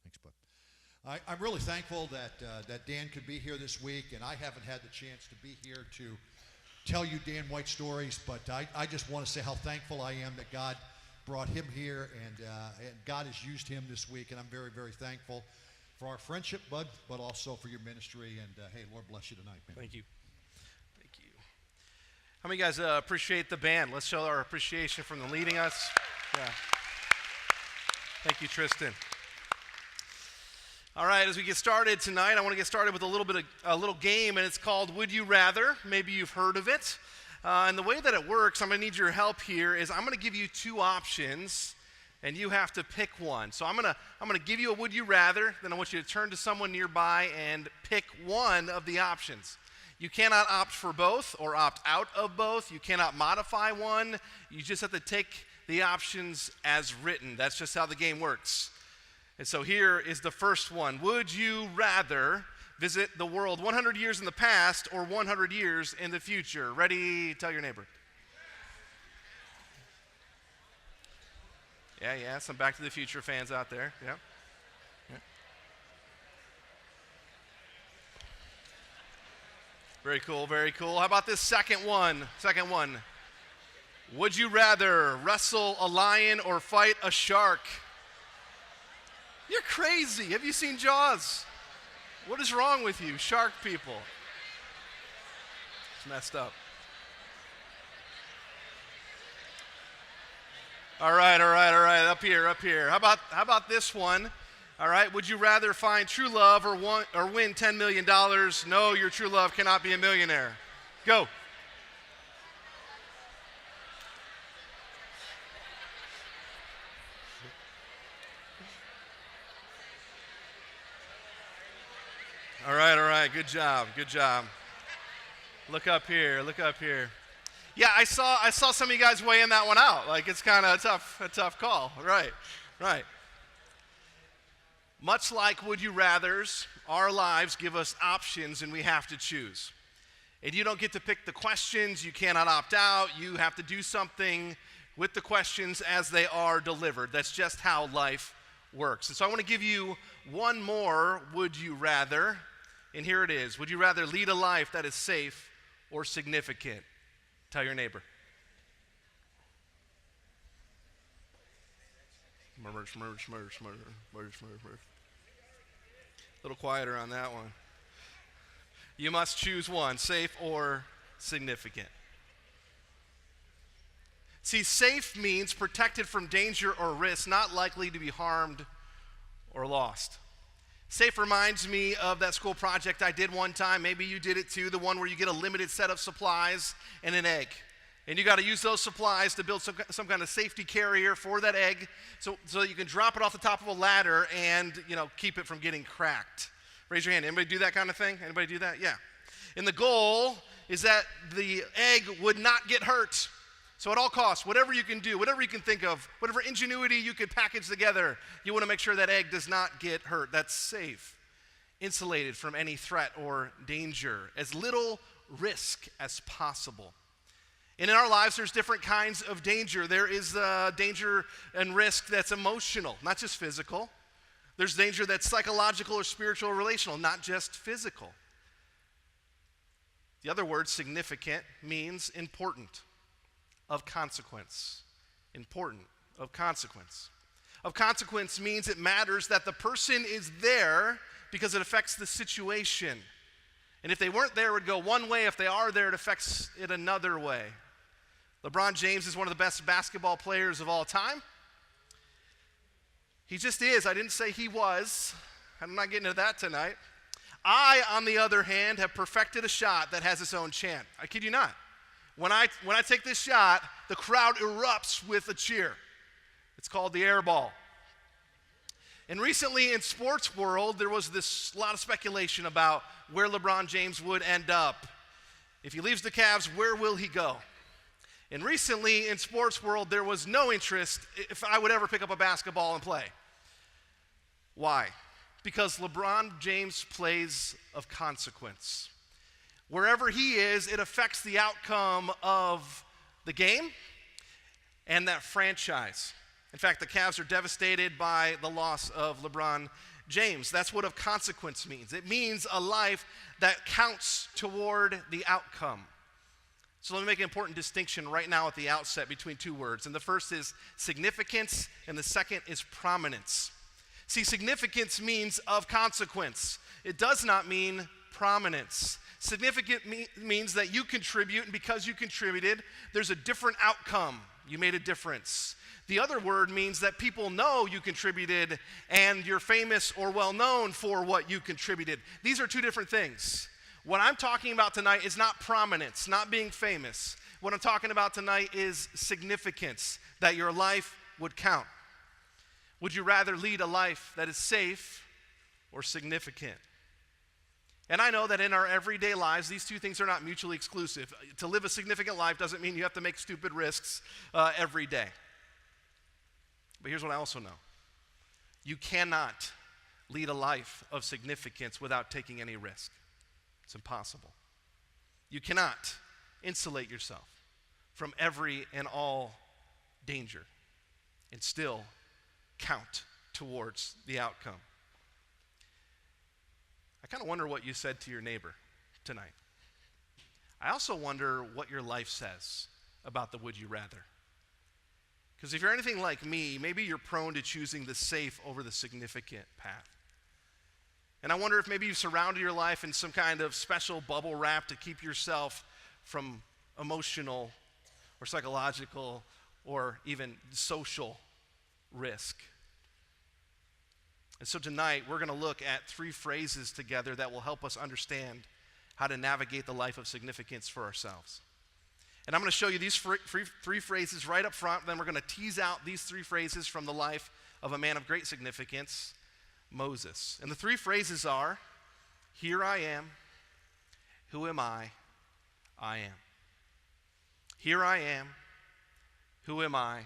Thanks, bud. I'm really thankful that Dan could be here this week, and I haven't had the chance to be here to tell you Dan White stories, but I just want to say how thankful I am that God brought him here, and God has used him this week, and I'm very, very thankful for our friendship, bud, but also for your ministry, and hey, Lord bless you tonight, man. Thank you. Thank you. How many guys appreciate the band? Let's show our appreciation from them leading us. Yeah. Thank you, Tristan. All right, as we get started tonight, I want to get started with a little game, and it's called Would You Rather. Maybe you've heard of it. And the way that it works, I'm going to need your help here, is I'm going to give you two options, and you have to pick one. So I'm going to give you a Would You Rather, then I want you to turn to someone nearby and pick one of the options. You cannot opt for both or opt out of both. You cannot modify one. You just have to take the options as written. That's just how the game works. And so here is the first one. Would you rather visit the world 100 years in the past or 100 years in the future? Ready? Tell your neighbor. Yeah, some Back to the Future fans out there. Yeah. Very cool, very cool. How about this second one? Would you rather wrestle a lion or fight a shark? You're crazy. Have you seen Jaws? What is wrong with you, shark people? It's messed up. All right. Up here. How about this one? All right. Would you rather find true love or win $10 million? No, your true love cannot be a millionaire. Go. All right, good job. Look up here. Yeah, I saw some of you guys weighing that one out. Like, it's kind of a tough call. Right. Much like Would You Rathers, our lives give us options and we have to choose. And you don't get to pick the questions, you cannot opt out, you have to do something with the questions as they are delivered. That's just how life works. And so I want to give you one more Would You Rather. And here it is. Would you rather lead a life that is safe or significant? Tell your neighbor. Murder. A little quieter on that one. You must choose one, safe or significant. See, safe means protected from danger or risk, not likely to be harmed or lost. Safe reminds me of that school project I did one time. Maybe you did it too, the one where you get a limited set of supplies and an egg. And you got to use those supplies to build some kind of safety carrier for that egg so that you can drop it off the top of a ladder and, keep it from getting cracked. Raise your hand. Anybody do that kind of thing? Anybody do that? Yeah. And the goal is that the egg would not get hurt. So at all costs, whatever you can do, whatever you can think of, whatever ingenuity you could package together, you want to make sure that egg does not get hurt. That's safe, insulated from any threat or danger, as little risk as possible. And in our lives, there's different kinds of danger. There is danger and risk that's emotional, not just physical. There's danger that's psychological or spiritual or relational, not just physical. The other word, significant, means important. Of consequence. Important. Of consequence. Of consequence means it matters that the person is there because it affects the situation. And if they weren't there, it would go one way. If they are there, it affects it another way. LeBron James is one of the best basketball players of all time. He just is. I didn't say he was. I'm not getting into that tonight. I, on the other hand, have perfected a shot that has its own chant. I kid you not. When I take this shot, the crowd erupts with a cheer. It's called the air ball. And recently in sports world, there was this lot of speculation about where LeBron James would end up. If he leaves the Cavs, where will he go? And recently in sports world, there was no interest if I would ever pick up a basketball and play. Why? Because LeBron James plays of consequence. Wherever he is, it affects the outcome of the game and that franchise. In fact, the Cavs are devastated by the loss of LeBron James. That's what of consequence means. It means a life that counts toward the outcome. So let me make an important distinction right now at the outset between two words. And the first is significance, and the second is prominence. See, significance means of consequence. It does not mean prominence. Significant means that you contribute, and because you contributed, there's a different outcome. You made a difference. The other word means that people know you contributed, and you're famous or well known for what you contributed. These are two different things. What I'm talking about tonight is not prominence, not being famous. What I'm talking about tonight is significance, that your life would count. Would you rather lead a life that is safe or significant? And I know that in our everyday lives, these two things are not mutually exclusive. To live a significant life doesn't mean you have to make stupid risks every day. But here's what I also know. You cannot lead a life of significance without taking any risk. It's impossible. You cannot insulate yourself from every and all danger and still count towards the outcome. I kind of wonder what you said to your neighbor tonight. I also wonder what your life says about the would you rather. Because if you're anything like me, maybe you're prone to choosing the safe over the significant path. And I wonder if maybe you've surrounded your life in some kind of special bubble wrap to keep yourself from emotional or psychological or even social risk. And so tonight, we're going to look at three phrases together that will help us understand how to navigate the life of significance for ourselves. And I'm going to show you these three phrases right up front. Then we're going to tease out these three phrases from the life of a man of great significance, Moses. And the three phrases are, here I am, who am I am. Here I am, who am I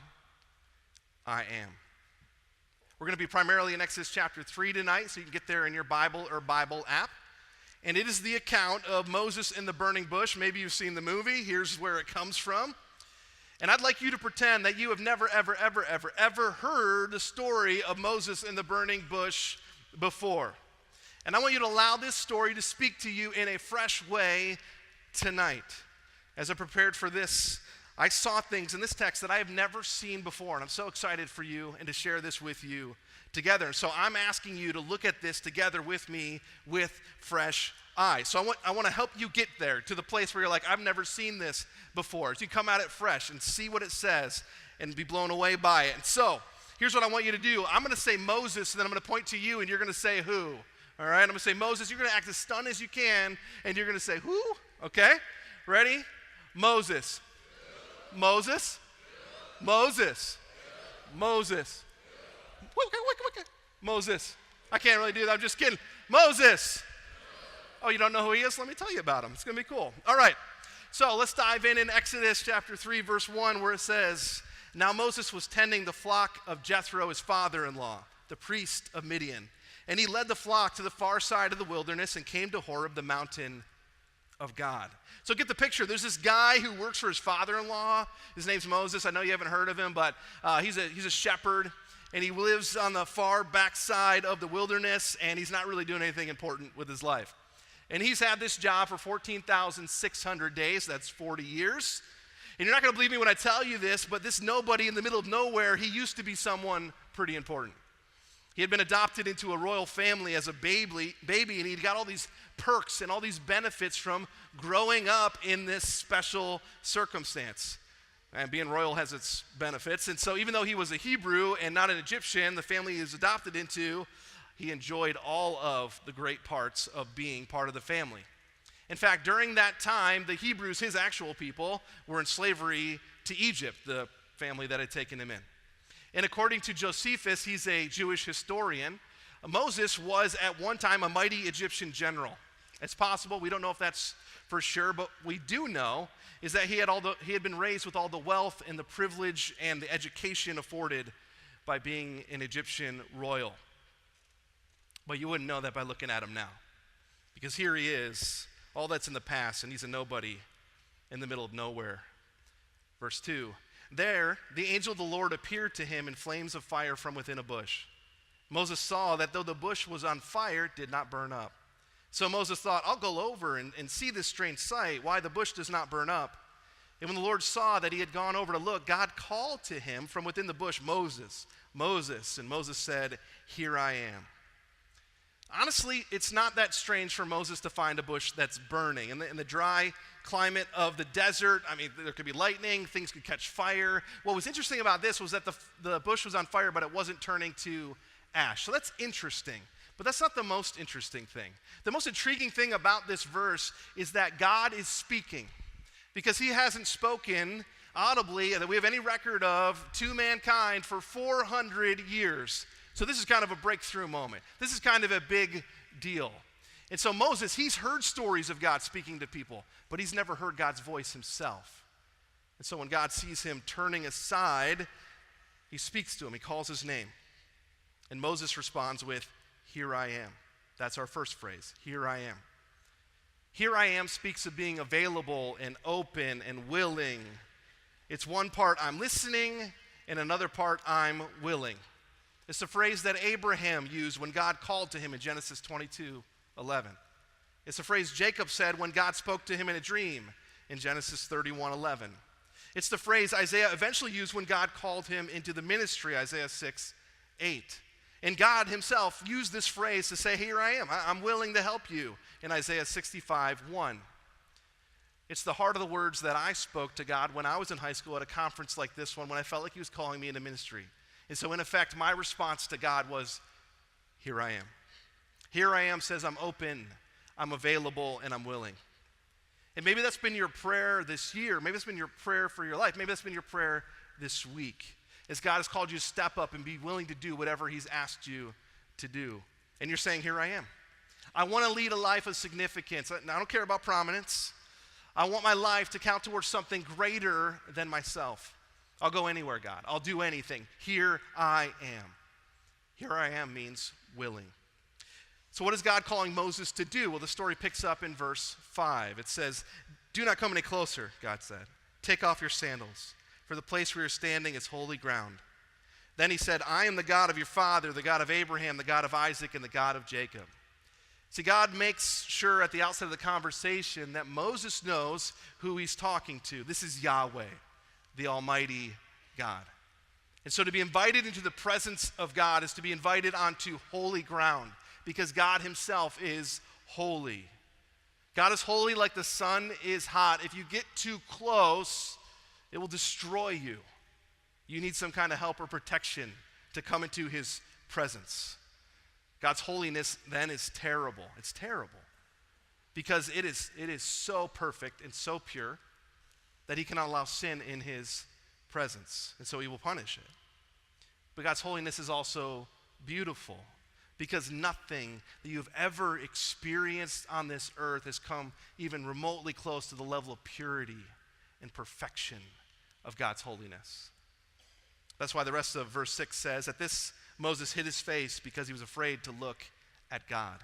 am. We're going to be primarily in Exodus chapter 3 tonight, so you can get there in your Bible or Bible app. And it is the account of Moses in the burning bush. Maybe you've seen the movie. Here's where it comes from. And I'd like you to pretend that you have never, ever, ever, ever, ever heard the story of Moses in the burning bush before. And I want you to allow this story to speak to you in a fresh way tonight. As I prepared for this, I saw things in this text that I have never seen before, and I'm so excited for you and to share this with you together. So I'm asking you to look at this together with me with fresh eyes. So I want to help you get there to the place where you're like, I've never seen this before. So you come at it fresh and see what it says and be blown away by it. And so here's what I want you to do. I'm going to say Moses, and then I'm going to point to you, and you're going to say who. All right, I'm going to say Moses. You're going to act as stunned as you can, and you're going to say who. Okay, ready? Moses. Moses. Moses. Moses. Moses. I can't really do that. I'm just kidding. Moses. Oh, you don't know who he is? Let me tell you about him. It's going to be cool. All right. So let's dive in Exodus chapter 3, verse 1, where it says, now Moses was tending the flock of Jethro, his father-in-law, the priest of Midian. And he led the flock to the far side of the wilderness and came to Horeb, the mountain of God. So get the picture. There's this guy who works for his father-in-law. His name's Moses. I know you haven't heard of him, but he's a shepherd, and he lives on the far backside of the wilderness, and he's not really doing anything important with his life. And he's had this job for 14,600 days. That's 40 years. And you're not going to believe me when I tell you this, but this nobody in the middle of nowhere, he used to be someone pretty important. He had been adopted into a royal family as a baby, and he'd got all these perks and all these benefits from growing up in this special circumstance. And being royal has its benefits. And so even though he was a Hebrew and not an Egyptian, the family he was adopted into, he enjoyed all of the great parts of being part of the family. In fact, during that time, the Hebrews, his actual people, were in slavery to Egypt, the family that had taken him in. And according to Josephus, he's a Jewish historian, Moses was at one time a mighty Egyptian general. It's possible, we don't know if that's for sure, but we do know is that he had been raised with all the wealth and the privilege and the education afforded by being an Egyptian royal. But you wouldn't know that by looking at him now. Because here he is, all that's in the past, and he's a nobody in the middle of nowhere. Verse 2, There, the angel of the Lord appeared to him in flames of fire from within a bush. Moses saw that though the bush was on fire, it did not burn up. So Moses thought, I'll go over and see this strange sight, why the bush does not burn up. And when the Lord saw that he had gone over to look, God called to him from within the bush, Moses, Moses. And Moses said, here I am. Honestly, it's not that strange for Moses to find a bush that's burning. In the dry climate of the desert, I mean, there could be lightning, things could catch fire. What was interesting about this was that the bush was on fire, but it wasn't turning to ash. So that's interesting. But that's not the most interesting thing. The most intriguing thing about this verse is that God is speaking, because he hasn't spoken audibly that we have any record of to mankind for 400 years. So this is kind of a breakthrough moment. This is kind of a big deal. And so Moses, he's heard stories of God speaking to people, but he's never heard God's voice himself. And so when God sees him turning aside, he speaks to him. He calls his name. And Moses responds with, here I am. That's our first phrase, here I am. Here I am speaks of being available and open and willing. It's one part I'm listening and another part I'm willing. It's the phrase that Abraham used when God called to him in Genesis 22:11. It's the phrase Jacob said when God spoke to him in a dream in Genesis 31:11. It's the phrase Isaiah eventually used when God called him into the ministry, Isaiah 6:8. And God himself used this phrase to say, here I am, I'm willing to help you, in Isaiah 65:1. It's the heart of the words that I spoke to God when I was in high school at a conference like this one, when I felt like he was calling me into ministry. And so in effect, my response to God was, here I am. Here I am says I'm open, I'm available, and I'm willing. And maybe that's been your prayer this year. Maybe that's been your prayer for your life. Maybe that's been your prayer this week, as God has called you to step up and be willing to do whatever he's asked you to do. And you're saying, here I am. I want to lead a life of significance. I don't care about prominence. I want my life to count towards something greater than myself. I'll go anywhere, God. I'll do anything. Here I am. Here I am means willing. So what is God calling Moses to do? Well, the story picks up in verse 5. It says, do not come any closer, God said. Take off your sandals, for the place where you're standing is holy ground. Then he said, I am the God of your father, the God of Abraham, the God of Isaac, and the God of Jacob. See, God makes sure at the outset of the conversation that Moses knows who he's talking to. This is Yahweh, the Almighty God. And so to be invited into the presence of God is to be invited onto holy ground, because God himself is holy. God is holy like the sun is hot. If you get too close, it will destroy you. You need some kind of help or protection to come into his presence. God's holiness then is terrible. It's terrible because it is so perfect and so pure that he cannot allow sin in his presence, and so he will punish it. But God's holiness is also beautiful, because nothing that you've ever experienced on this earth has come even remotely close to the level of purity and perfection of God's holiness. That's why the rest of verse 6 says, at this Moses hid his face because he was afraid to look at God.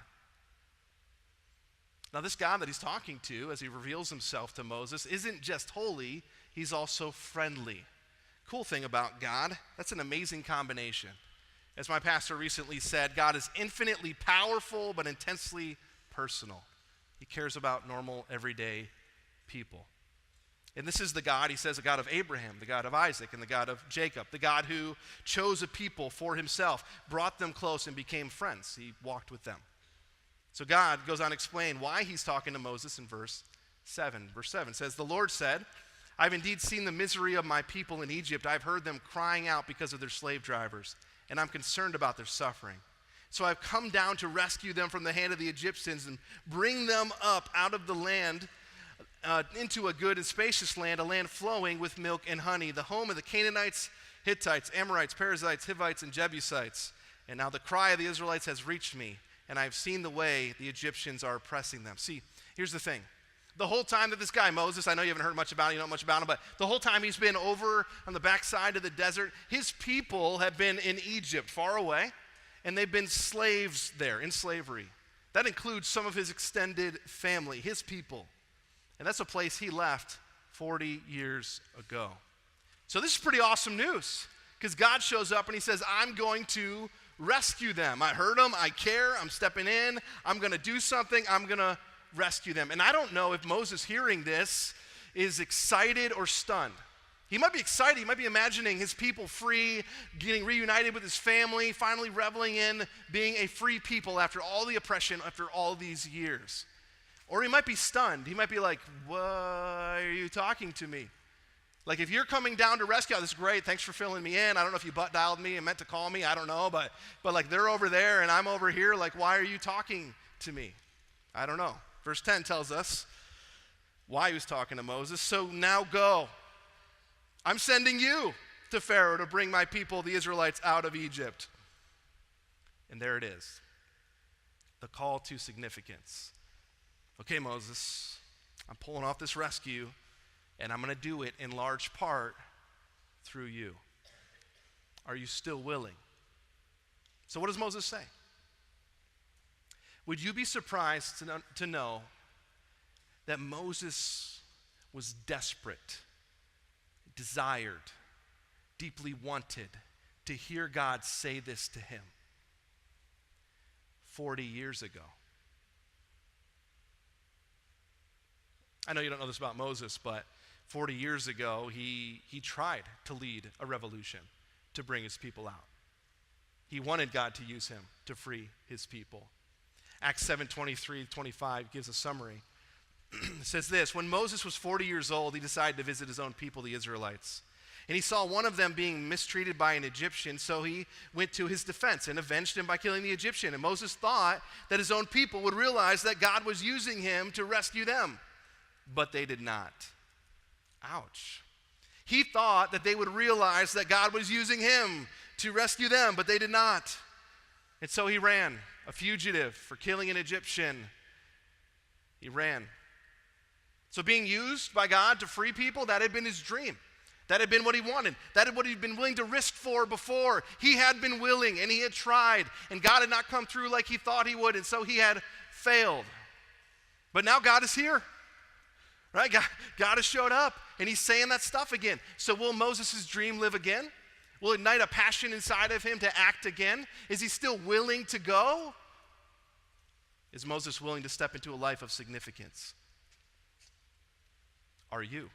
Now this God that he's talking to as he reveals himself to Moses isn't just holy, he's also friendly. Cool thing about God, that's an amazing combination. As my pastor recently said, God is infinitely powerful but intensely personal. He cares about normal, everyday people. And this is the God, he says, the God of Abraham, the God of Isaac, and the God of Jacob, the God who chose a people for himself, brought them close, and became friends. He walked with them. So God goes on to explain why he's talking to Moses in verse 7. Verse 7 says, the Lord said, I've indeed seen the misery of my people in Egypt. I've heard them crying out because of their slave drivers, and I'm concerned about their suffering. So I've come down to rescue them from the hand of the Egyptians and bring them up out of the land into a good and spacious land, a land flowing with milk and honey, the home of the Canaanites, Hittites, Amorites, Perizzites, Hivites, and Jebusites. And now the cry of the Israelites has reached me, and I've seen the way the Egyptians are oppressing them. See, here's the thing. The whole time that this guy, Moses, I know you haven't heard much about him, you don't know much about him, but the whole time he's been over on the backside of the desert, his people have been in Egypt, far away, and they've been slaves there, in slavery. That includes some of his extended family, his people. And that's a place he left 40 years ago. So this is pretty awesome news because God shows up and he says, I'm going to rescue them. I heard them. I care. I'm stepping in. I'm going to do something. I'm going to rescue them. And I don't know if Moses hearing this is excited or stunned. He might be excited. He might be imagining his people free, getting reunited with his family, finally reveling in being a free people after all the oppression, after all these years. Or he might be stunned. He might be like, why are you talking to me? Like, if you're coming down to rescue, this is great. Thanks for filling me in. I don't know if you butt dialed me and meant to call me. I don't know. But like, they're over there and I'm over here. Like, why are you talking to me? I don't know. Verse 10 tells us why he was talking to Moses. So now go. I'm sending you to Pharaoh to bring my people, the Israelites, out of Egypt. And there it is. The call to significance. Okay, Moses, I'm pulling off this rescue, and I'm going to do it in large part through you. Are you still willing? So what does Moses say? Would you be surprised to know that Moses was desperate, desired, deeply wanted to hear God say this to him 40 years ago? I know you don't know this about Moses, but 40 years ago, he tried to lead a revolution to bring his people out. He wanted God to use him to free his people. Acts 7:23-25 gives a summary. It says this: when Moses was 40 years old, he decided to visit his own people, the Israelites. And he saw one of them being mistreated by an Egyptian, so he went to his defense and avenged him by killing the Egyptian. And Moses thought that his own people would realize that God was using him to rescue them, but they did not. Ouch. He thought that they would realize that God was using him to rescue them, but they did not. And so he ran, a fugitive for killing an Egyptian. He ran. So being used by God to free people, that had been his dream. That had been what he wanted. That had what he'd been willing to risk for before. He had been willing and he had tried, and God had not come through like he thought he would, and so he had failed. But now God is here. Right? God has showed up, and he's saying that stuff again. So will Moses' dream live again? Will it ignite a passion inside of him to act again? Is he still willing to go? Is Moses willing to step into a life of significance? Are you?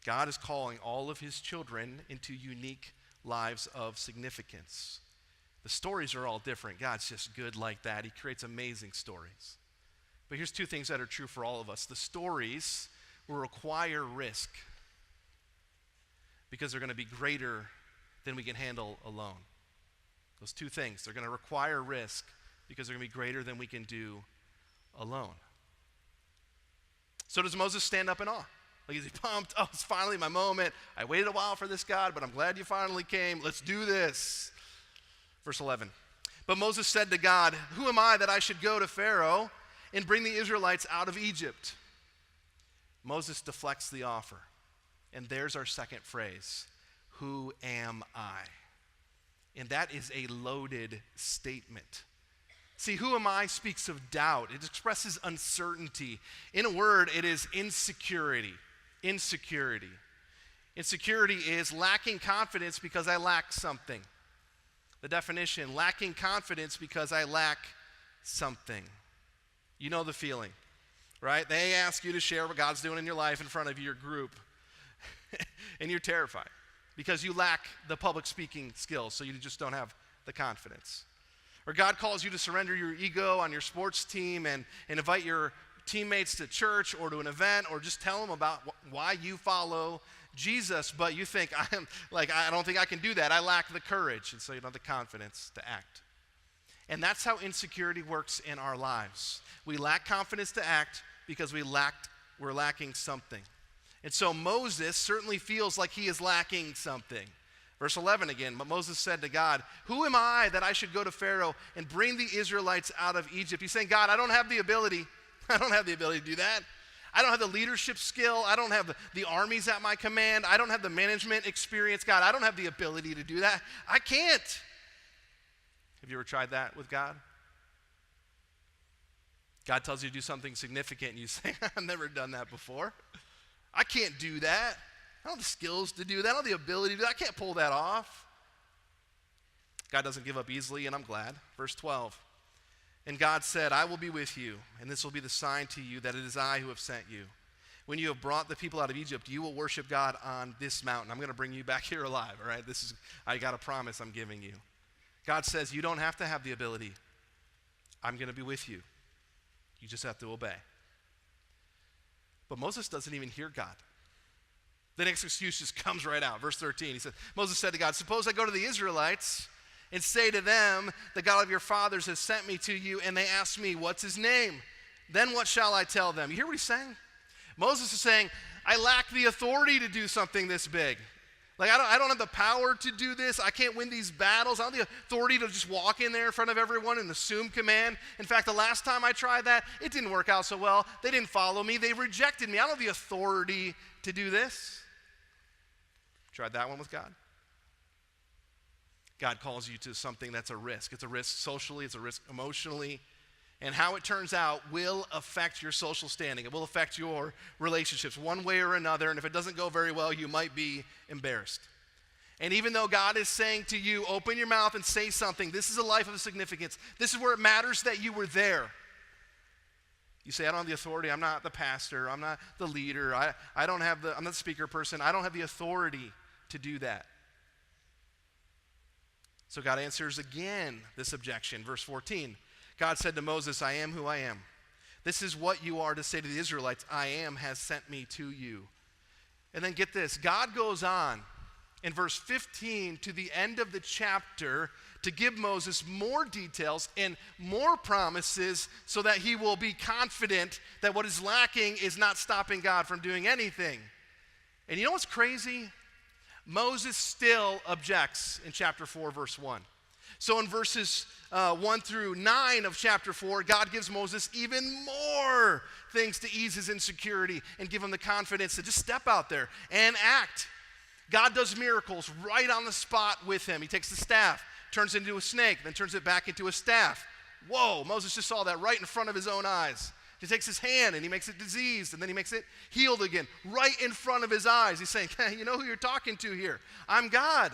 God is calling all of his children into unique lives of significance. The stories are all different. God's just good like that. He creates amazing stories. But here's two things that are true for all of us. The stories will require risk because they're going to be greater than we can handle alone. Those two things. They're going to require risk because they're going to be greater than we can do alone. So does Moses stand up in awe? Like, is he pumped? Oh, it's finally my moment. I waited a while for this, God, but I'm glad you finally came. Let's do this. Verse 11. But Moses said to God, who am I that I should go to Pharaoh and bring the Israelites out of Egypt? Moses deflects the offer. And there's our second phrase. Who am I? And that is a loaded statement. See, who am I speaks of doubt. It expresses uncertainty. In a word, it is insecurity. Insecurity. Insecurity is lacking confidence because I lack something. The definition, lacking confidence because I lack something. You know the feeling, right? They ask you to share what God's doing in your life in front of your group, and you're terrified because you lack the public speaking skills, so you just don't have the confidence. Or God calls you to surrender your ego on your sports team and invite your teammates to church or to an event, or just tell them about why you follow Jesus, but you think, I don't think I can do that. I lack the courage, and so you don't have the confidence to act. And that's how insecurity works in our lives. We lack confidence to act because we're lacking something. And so Moses certainly feels like he is lacking something. Verse 11 again, but Moses said to God, who am I that I should go to Pharaoh and bring the Israelites out of Egypt? He's saying, God, I don't have the ability. I don't have the ability to do that. I don't have the leadership skill. I don't have the armies at my command. I don't have the management experience. God, I don't have the ability to do that. I can't. Have you ever tried that with God? God tells you to do something significant and you say, I've never done that before. I can't do that. I don't have the skills to do that. I don't have the ability to do that. I can't pull that off. God doesn't give up easily, and I'm glad. Verse 12. And God said, I will be with you, and this will be the sign to you that it is I who have sent you. When you have brought the people out of Egypt, you will worship God on this mountain. I'm going to bring you back here alive, all right? I got a promise I'm giving you. God says, you don't have to have the ability. I'm going to be with you. You just have to obey. But Moses doesn't even hear God. The next excuse just comes right out. Verse 13, he said, Moses said to God, suppose I go to the Israelites and say to them, the God of your fathers has sent me to you, and they ask me, what's his name? Then what shall I tell them? You hear what he's saying? Moses is saying, I lack the authority to do something this big. Like, I don't have the power to do this. I can't win these battles. I don't have the authority to just walk in there in front of everyone and assume command. In fact, the last time I tried that, it didn't work out so well. They didn't follow me. They rejected me. I don't have the authority to do this. Tried that one with God. God calls you to something that's a risk. It's a risk socially, it's a risk emotionally, and how it turns out will affect your social standing. It will affect your relationships one way or another, and if it doesn't go very well, you might be embarrassed. And even though God is saying to you, open your mouth and say something, this is a life of significance. This is where it matters that you were there. You say, I don't have the authority. I'm not the pastor. I'm not the leader. I'm not the speaker person. I don't have the authority to do that. So God answers again this objection. Verse 14, God said to Moses, I am who I am. This is what you are to say to the Israelites, I am has sent me to you. And then get this, God goes on in verse 15 to the end of the chapter to give Moses more details and more promises so that he will be confident that what is lacking is not stopping God from doing anything. And you know what's crazy? Moses still objects in chapter 4, verse 1. So in verses 1 through 9 of chapter 4, God gives Moses even more things to ease his insecurity and give him the confidence to just step out there and act. God does miracles right on the spot with him. He takes the staff, turns it into a snake, then turns it back into a staff. Whoa, Moses just saw that right in front of his own eyes. He takes his hand and he makes it diseased, and then he makes it healed again, right in front of his eyes. He's saying, hey, you know who you're talking to here? I'm God.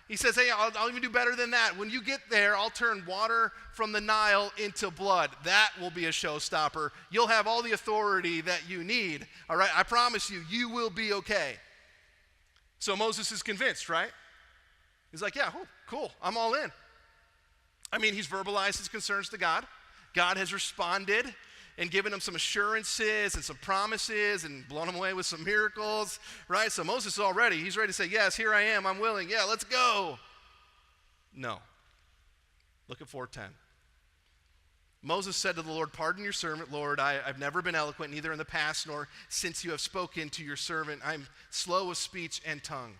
He says, hey, I'll even do better than that. When you get there, I'll turn water from the Nile into blood. That will be a showstopper. You'll have all the authority that you need. All right, I promise you, you will be okay. So Moses is convinced, right? He's like, yeah, cool, I'm all in. I mean, he's verbalized his concerns to God. God has responded and given him some assurances and some promises and blown him away with some miracles, right? So Moses is all ready. He's ready to say, yes, here I am, I'm willing. Yeah, let's go. No. Look at 4:10. Moses said to the Lord, pardon your servant, Lord. I've never been eloquent, neither in the past nor since you have spoken to your servant. I'm slow of speech and tongue.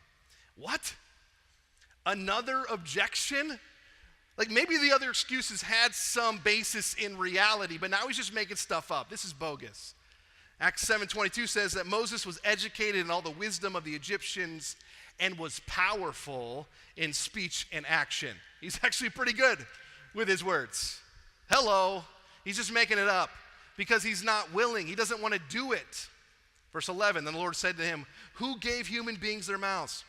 What? Another objection? Like maybe the other excuses had some basis in reality, but now he's just making stuff up. This is bogus. Acts 7:22 says that Moses was educated in all the wisdom of the Egyptians and was powerful in speech and action. He's actually pretty good with his words. Hello. He's just making it up because he's not willing. He doesn't want to do it. Verse 11, then the Lord said to him, who gave human beings their mouths?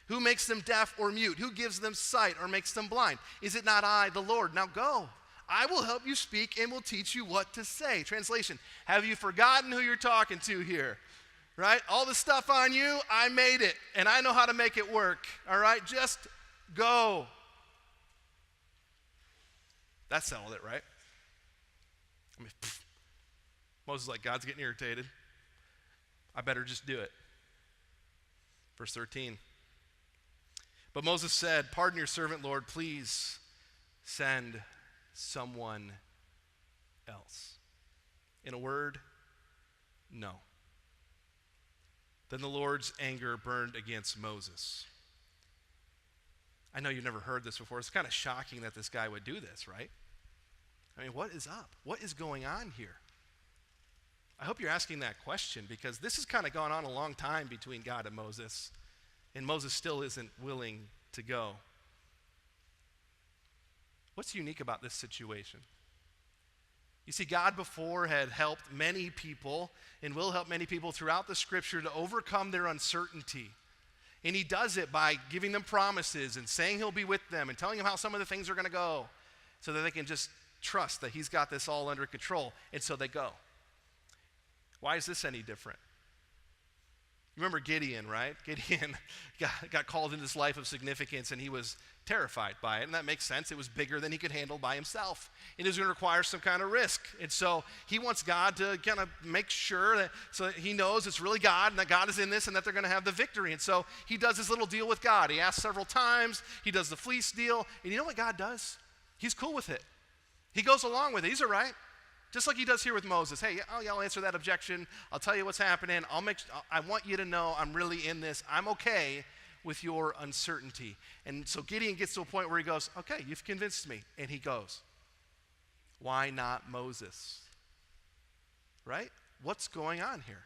Who makes them deaf or mute? Who gives them sight or makes them blind? Is it not I, the Lord? Now go. I will help you speak and will teach you what to say. Translation, have you forgotten who you're talking to here? Right? All the stuff on you, I made it, and I know how to make it work. All right? Just go. That settled it, right? I mean, Moses is like, God's getting irritated. I better just do it. Verse 13. But Moses said, pardon your servant, Lord, please send someone else. In a word, no. Then the Lord's anger burned against Moses. I know you've never heard this before. It's kind of shocking that this guy would do this, right? I mean, what is up? What is going on here? I hope you're asking that question because this has kind of gone on a long time between God and Moses. And Moses still isn't willing to go. What's unique about this situation? You see, God before had helped many people and will help many people throughout the scripture to overcome their uncertainty. And he does it by giving them promises and saying he'll be with them and telling them how some of the things are going to go so that they can just trust that he's got this all under control. And so they go. Why is this any different? You remember Gideon, right? Gideon got called into this life of significance, and he was terrified by it, and that makes sense. It was bigger than he could handle by himself. It was going to require some kind of risk, and so he wants God to kind of make sure that so that he knows it's really God and that God is in this and that they're going to have the victory. And so he does this little deal with God. He asks several times. He does the fleece deal, and you know what God does? He's cool with it. He goes along with it. He's all right. Just like he does here with Moses. Hey, I'll answer that objection. I'll tell you what's happening. I want you to know I'm really in this. I'm okay with your uncertainty. And so Gideon gets to a point where he goes, okay, you've convinced me. And he goes. Why not Moses? Right? What's going on here?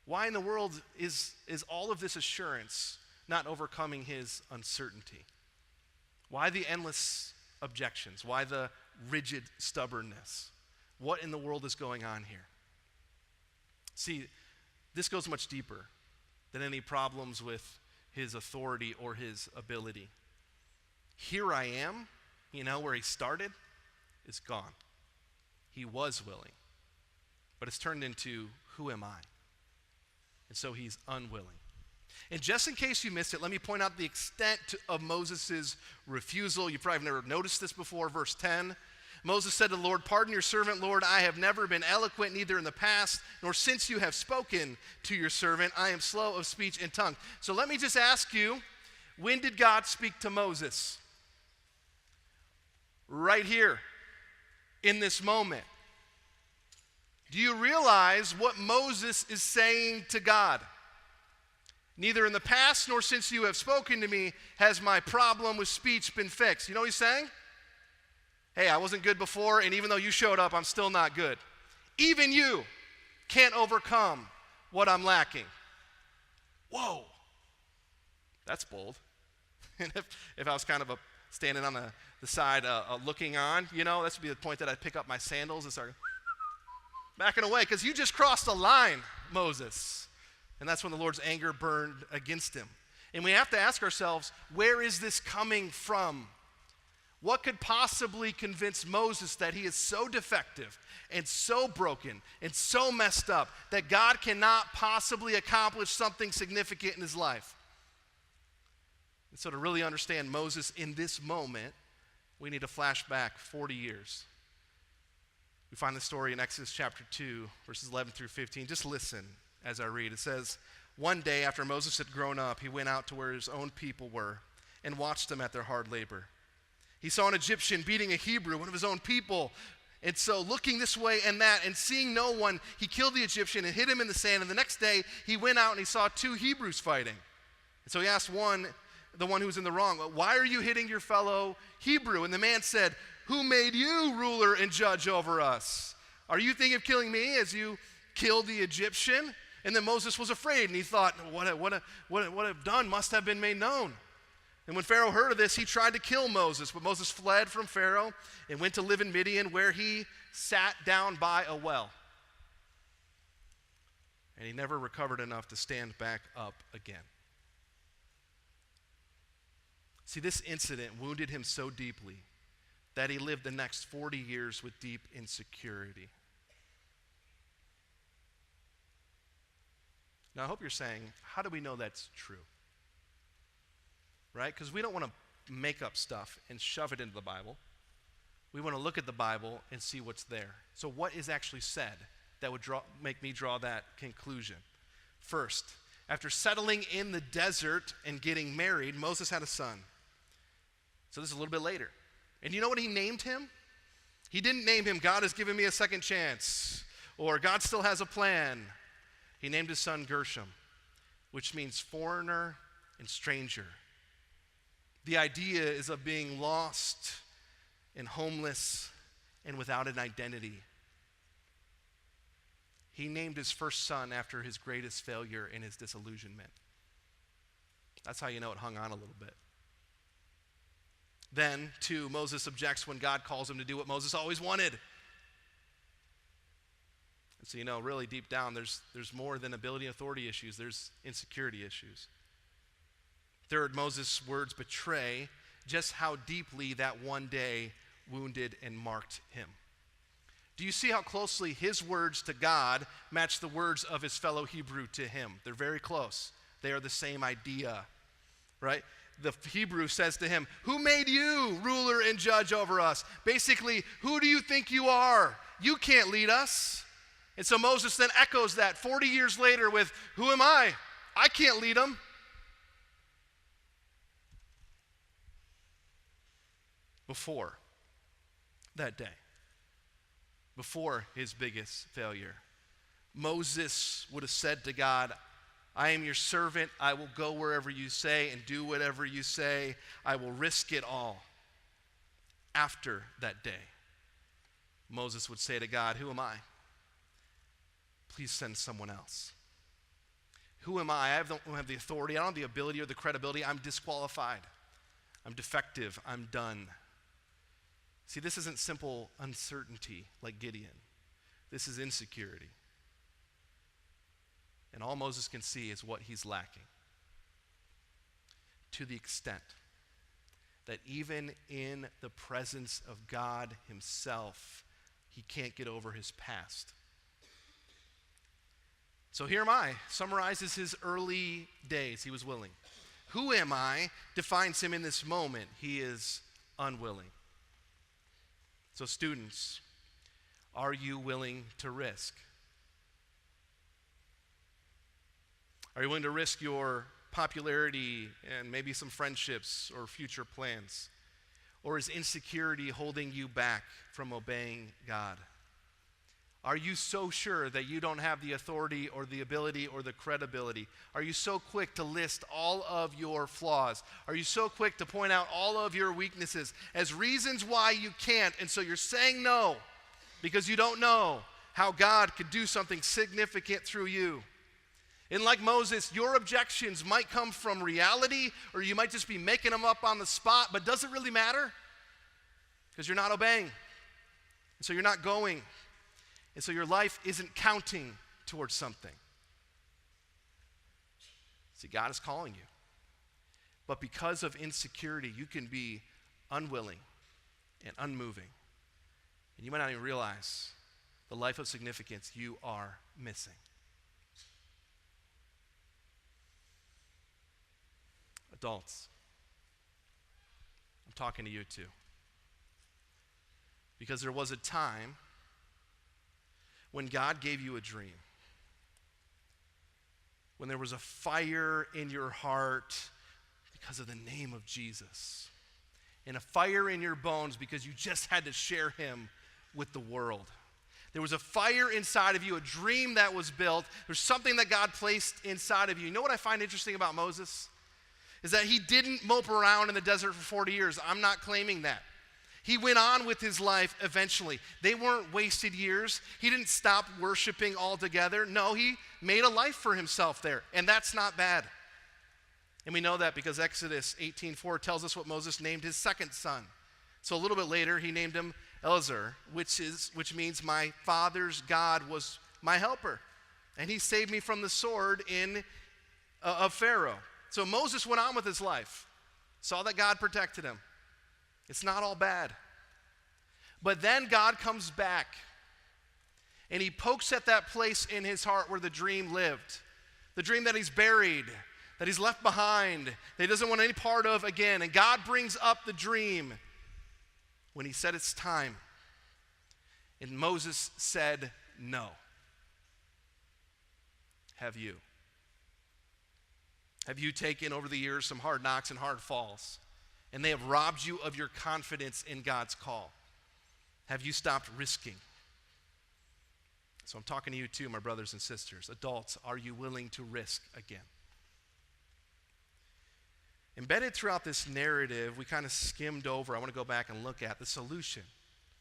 Why in the world is all of this assurance not overcoming his uncertainty? Why the endless objections? Why the rigid stubbornness? What in the world is going on here? See, this goes much deeper than any problems with his authority or his ability. Here I am, where he started, is gone. He was willing, but it's turned into, who am I? And so he's unwilling. And just in case you missed it, let me point out the extent of Moses' refusal. You probably never noticed this before. Verse 10. Moses said to the Lord, pardon your servant, Lord, I have never been eloquent, neither in the past, nor since you have spoken to your servant. I am slow of speech and tongue. So let me just ask you, when did God speak to Moses? Right here, in this moment. Do you realize what Moses is saying to God? Neither in the past nor since you have spoken to me has my problem with speech been fixed. You know what he's saying? Hey, I wasn't good before, and even though you showed up, I'm still not good. Even you can't overcome what I'm lacking. Whoa. That's bold. And if I was kind of standing on the side looking on, this would be the point that I'd pick up my sandals and start backing away, because you just crossed a line, Moses. And that's when the Lord's anger burned against him. And we have to ask ourselves, where is this coming from? What could possibly convince Moses that he is so defective and so broken and so messed up that God cannot possibly accomplish something significant in his life? And so to really understand Moses in this moment, we need to flash back 40 years. We find the story in Exodus chapter 2, verses 11 through 15. Just listen as I read. It says, one day after Moses had grown up, he went out to where his own people were and watched them at their hard labor. He saw an Egyptian beating a Hebrew, one of his own people. And so looking this way and that and seeing no one, he killed the Egyptian and hid him in the sand. And the next day he went out and he saw two Hebrews fighting. And so he asked the one who was in the wrong, why are you hitting your fellow Hebrew? And the man said, who made you ruler and judge over us? Are you thinking of killing me as you killed the Egyptian? And then Moses was afraid and he thought, what I've done must have been made known. And when Pharaoh heard of this, he tried to kill Moses. But Moses fled from Pharaoh and went to live in Midian, where he sat down by a well. And he never recovered enough to stand back up again. See, this incident wounded him so deeply that he lived the next 40 years with deep insecurity. Now, I hope you're saying, how do we know that's true? Right? Because we don't want to make up stuff and shove it into the Bible. We want to look at the Bible and see what's there. So what is actually said that would make me draw that conclusion? First, after settling in the desert and getting married, Moses had a son. So this is a little bit later. And you know what he named him? He didn't name him, God has given me a second chance, or God still has a plan. He named his son Gershom, which means foreigner and stranger. The idea is of being lost and homeless and without an identity. He named his first son after his greatest failure and his disillusionment. That's how you know it hung on a little bit. Then, too, Moses objects when God calls him to do what Moses always wanted. And so, really deep down, there's more than ability and authority issues. There's insecurity issues. Third, Moses' words betray just how deeply that one day wounded and marked him. Do you see how closely his words to God match the words of his fellow Hebrew to him? They're very close. They are the same idea, right? The Hebrew says to him, "Who made you ruler and judge over us?" Basically, who do you think you are? You can't lead us. And so Moses then echoes that 40 years later with, "Who am I? I can't lead them." Before that day, before his biggest failure, Moses would have said to God, "I am your servant. I will go wherever you say and do whatever you say. I will risk it all." After that day, Moses would say to God, "Who am I? Please send someone else. Who am I? I don't have the authority. I don't have the ability or the credibility. I'm disqualified. I'm defective. I'm done." See, this isn't simple uncertainty like Gideon. This is insecurity. And all Moses can see is what he's lacking. To the extent that even in the presence of God himself, he can't get over his past. So here am I, summarizes his early days. He was willing. Who am I defines him in this moment. He is unwilling. So students, are you willing to risk? Are you willing to risk your popularity and maybe some friendships or future plans? Or is insecurity holding you back from obeying God? Are you so sure that you don't have the authority or the ability or the credibility? Are you so quick to list all of your flaws? Are you so quick to point out all of your weaknesses as reasons why you can't, and so you're saying no because you don't know how God could do something significant through you? And like Moses, your objections might come from reality, or you might just be making them up on the spot, but does it really matter? Because you're not obeying, and so you're not going. And so your life isn't counting towards something. See, God is calling you. But because of insecurity, you can be unwilling and unmoving. And you might not even realize the life of significance you are missing. Adults, I'm talking to you too. Because there was a time when God gave you a dream, when there was a fire in your heart because of the name of Jesus, and a fire in your bones because you just had to share him with the world. There was a fire inside of you, a dream that was built. There's something that God placed inside of you. You know what I find interesting about Moses? Is that he didn't mope around in the desert for 40 years. I'm not claiming that. He went on with his life eventually. They weren't wasted years. He didn't stop worshiping altogether. No, he made a life for himself there, and that's not bad. And we know that because Exodus 18:4 tells us what Moses named his second son. So a little bit later, he named him Elazar, which means my father's God was my helper, and he saved me from the sword of Pharaoh. So Moses went on with his life, saw that God protected him. It's not all bad. But then God comes back, and he pokes at that place in his heart where the dream lived, the dream that he's buried, that he's left behind, that he doesn't want any part of again. And God brings up the dream when he said it's time. And Moses said no. Have you? Have you taken over the years some hard knocks and hard falls, and they have robbed you of your confidence in God's call? Have you stopped risking? So I'm talking to you too, my brothers and sisters. Adults, are you willing to risk again? Embedded throughout this narrative, we kind of skimmed over, I want to go back and look at the solution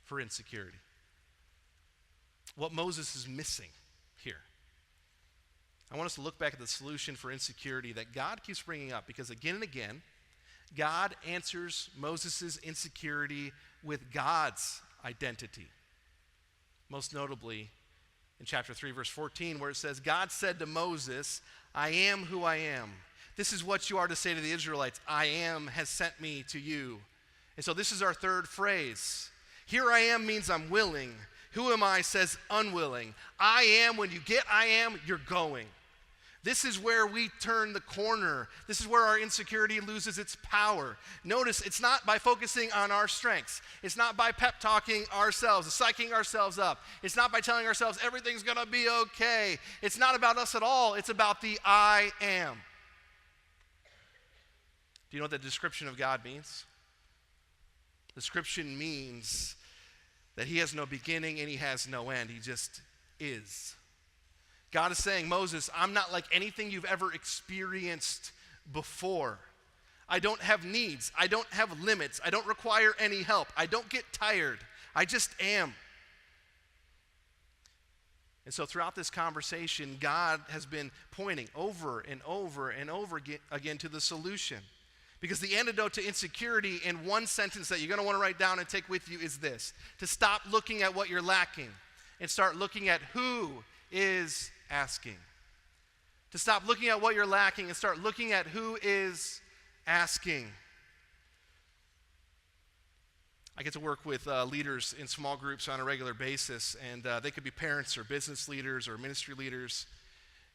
for insecurity. What Moses is missing here. I want us to look back at the solution for insecurity that God keeps bringing up, because again and again, God answers Moses' insecurity with God's identity. Most notably in chapter 3, verse 14, where it says, God said to Moses, I am who I am. This is what you are to say to the Israelites. I am has sent me to you. And so this is our third phrase. Here I am means I'm willing. Who am I says unwilling. I am, when you get I am, you're going. This is where we turn the corner. This is where our insecurity loses its power. Notice, it's not by focusing on our strengths. It's not by pep talking ourselves, psyching ourselves up. It's not by telling ourselves everything's going to be okay. It's not about us at all. It's about the I am. Do you know what the description of God means? The description means that he has no beginning and he has no end. He just is. God is saying, Moses, I'm not like anything you've ever experienced before. I don't have needs. I don't have limits. I don't require any help. I don't get tired. I just am. And so throughout this conversation, God has been pointing over and over and over again to the solution. Because the antidote to insecurity in one sentence that you're going to want to write down and take with you is this: to stop looking at what you're lacking and start looking at who is asking. To stop looking at what you're lacking and start looking at who is asking. I get to work with leaders in small groups on a regular basis, and they could be parents or business leaders or ministry leaders.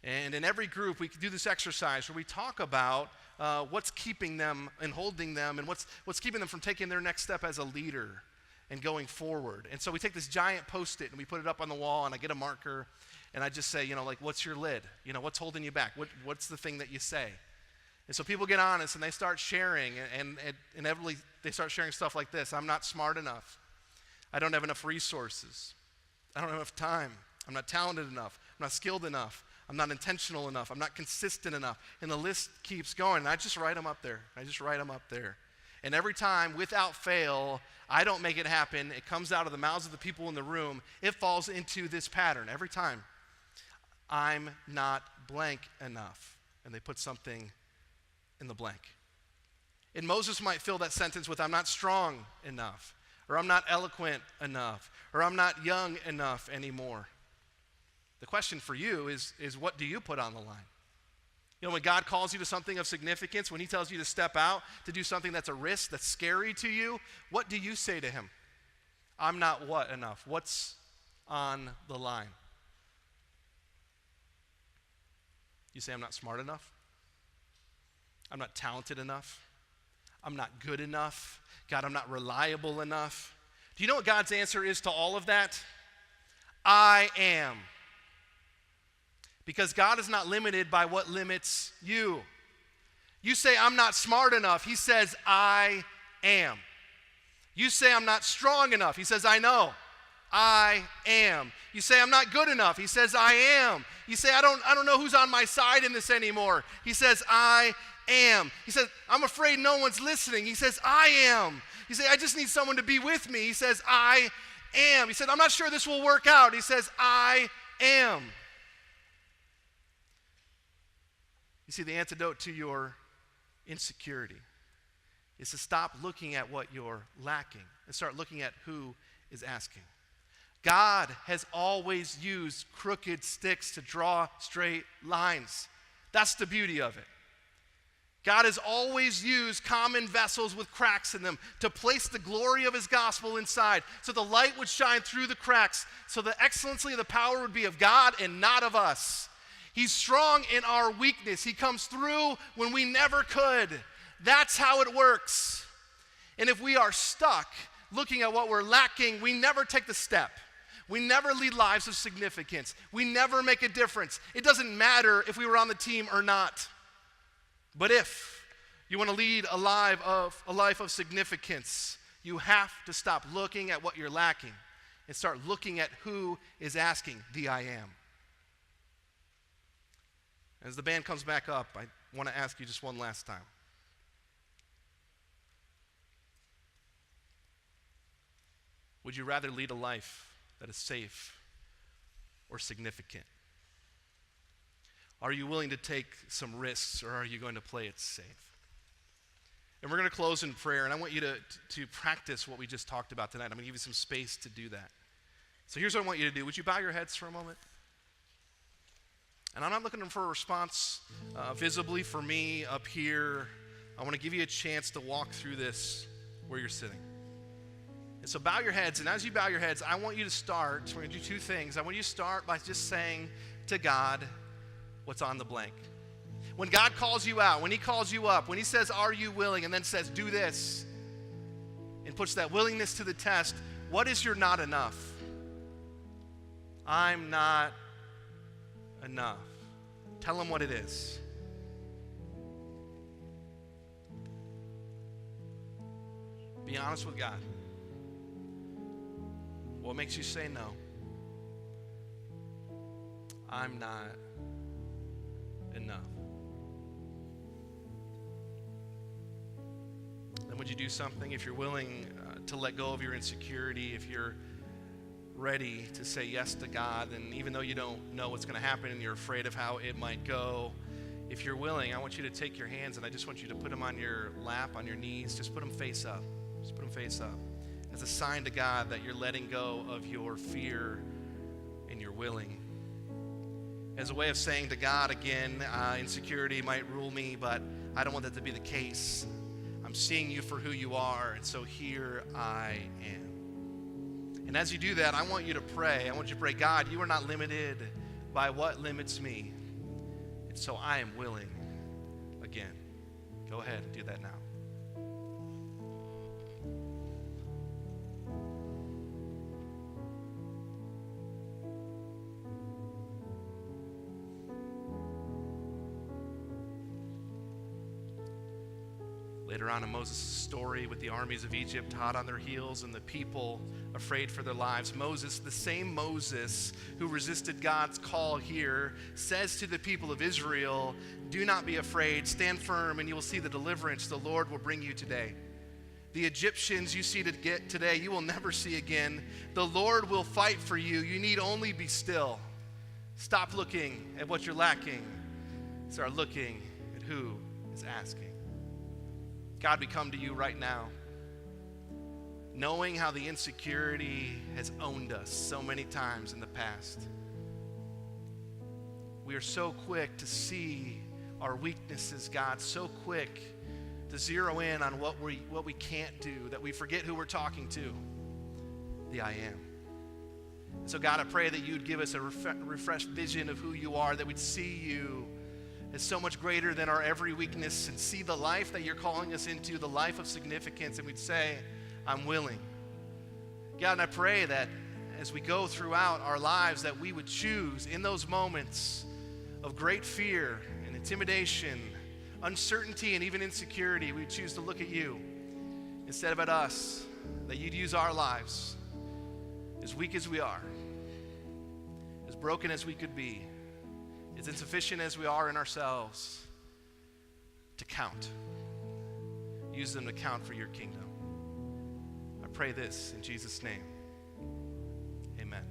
And in every group, we do this exercise where we talk about what's keeping them and holding them and what's keeping them from taking their next step as a leader and going forward. And so we take this giant Post-it and we put it up on the wall, and I get a marker and I just say, what's your lid? What's holding you back? What's the thing that you say? And so people get honest and they start sharing, and inevitably they start sharing stuff like this: I'm not smart enough. I don't have enough resources. I don't have enough time. I'm not talented enough. I'm not skilled enough. I'm not intentional enough. I'm not consistent enough. And the list keeps going. And I just write them up there. And every time, without fail, I don't make it happen. It comes out of the mouths of the people in the room. It falls into this pattern every time. I'm not blank enough. And they put something in the blank. And Moses might fill that sentence with, I'm not strong enough, or I'm not eloquent enough, or I'm not young enough anymore. The question for you is what do you put on the line? When God calls you to something of significance, when he tells you to step out, to do something that's a risk, that's scary to you, what do you say to him? I'm not what enough? What's on the line? You say, I'm not smart enough. I'm not talented enough. I'm not good enough. God, I'm not reliable enough. Do you know what God's answer is to all of that? I am. Because God is not limited by what limits you. You say, I'm not smart enough. He says, I am. You say, I'm not strong enough. He says, I know. I am. You say, I'm not good enough. He says, I am. You say, I don't know who's on my side in this anymore. He says, I am. He says, I'm afraid no one's listening. He says, I am. You say, I just need someone to be with me. He says, I am. He said, I'm not sure this will work out. He says, I am. You see, the antidote to your insecurity is to stop looking at what you're lacking and start looking at who is asking. God has always used crooked sticks to draw straight lines. That's the beauty of it. God has always used common vessels with cracks in them to place the glory of his gospel inside, so the light would shine through the cracks, so the excellency of the power would be of God and not of us. He's strong in our weakness. He comes through when we never could. That's how it works. And if we are stuck looking at what we're lacking, we never take the step. We never lead lives of significance. We never make a difference. It doesn't matter if we were on the team or not. But if you want to lead a life of significance, you have to stop looking at what you're lacking and start looking at who is asking, the I am. As the band comes back up, I want to ask you just one last time. Would you rather lead a life that is safe or significant? Are you willing to take some risks, or are you going to play it safe? And we're going to close in prayer, and I want you to practice what we just talked about tonight. I'm going to give you some space to do that. So here's what I want you to do. Would you bow your heads for a moment? And I'm not looking for a response visibly for me up here. I want to give you a chance to walk through this where you're sitting. And so bow your heads, and as you bow your heads, I want you to start. We're going to do two things. I want you to start by just saying to God what's on the blank. When God calls you out, when he calls you up, when he says, are you willing, and then says, do this, and puts that willingness to the test, what is your not enough? I'm not enough. Tell him what it is. Be honest with God. What makes you say no? I'm not enough. Then would you do something if you're willing to let go of your insecurity, if you're ready to say yes to God, and even though you don't know what's going to happen and you're afraid of how it might go, if you're willing, I want you to take your hands and I just want you to put them on your lap, on your knees. Just put them face up. Just put them face up as a sign to God that you're letting go of your fear and you're willing. As a way of saying to God again, insecurity might rule me, but I don't want that to be the case. I'm seeing you for who you are, and so here I am. And as you do that, I want you to pray. I want you to pray, God, you are not limited by what limits me. And so I am willing again. Go ahead and do that now. Later on in Moses' story with the armies of Egypt hot on their heels and the people afraid for their lives, Moses, the same Moses who resisted God's call here, says to the people of Israel, do not be afraid, stand firm, and you will see the deliverance the Lord will bring you today. The Egyptians you see today, you will never see again. The Lord will fight for you. You need only be still. Stop looking at what you're lacking. Start looking at who is asking. God, we come to you right now, knowing how the insecurity has owned us so many times in the past. We are so quick to see our weaknesses, God, so quick to zero in on what we can't do, that we forget who we're talking to, the I am. So God, I pray that you'd give us a refreshed vision of who you are, that we'd see you is so much greater than our every weakness, and see the life that you're calling us into, the life of significance, and we'd say, I'm willing. God, and I pray that as we go throughout our lives, that we would choose in those moments of great fear and intimidation, uncertainty, and even insecurity, we'd choose to look at you instead of at us, that you'd use our lives, as weak as we are, as broken as we could be, as insufficient as we are in ourselves, to count. Use them to count for your kingdom. I pray this in Jesus' name. Amen.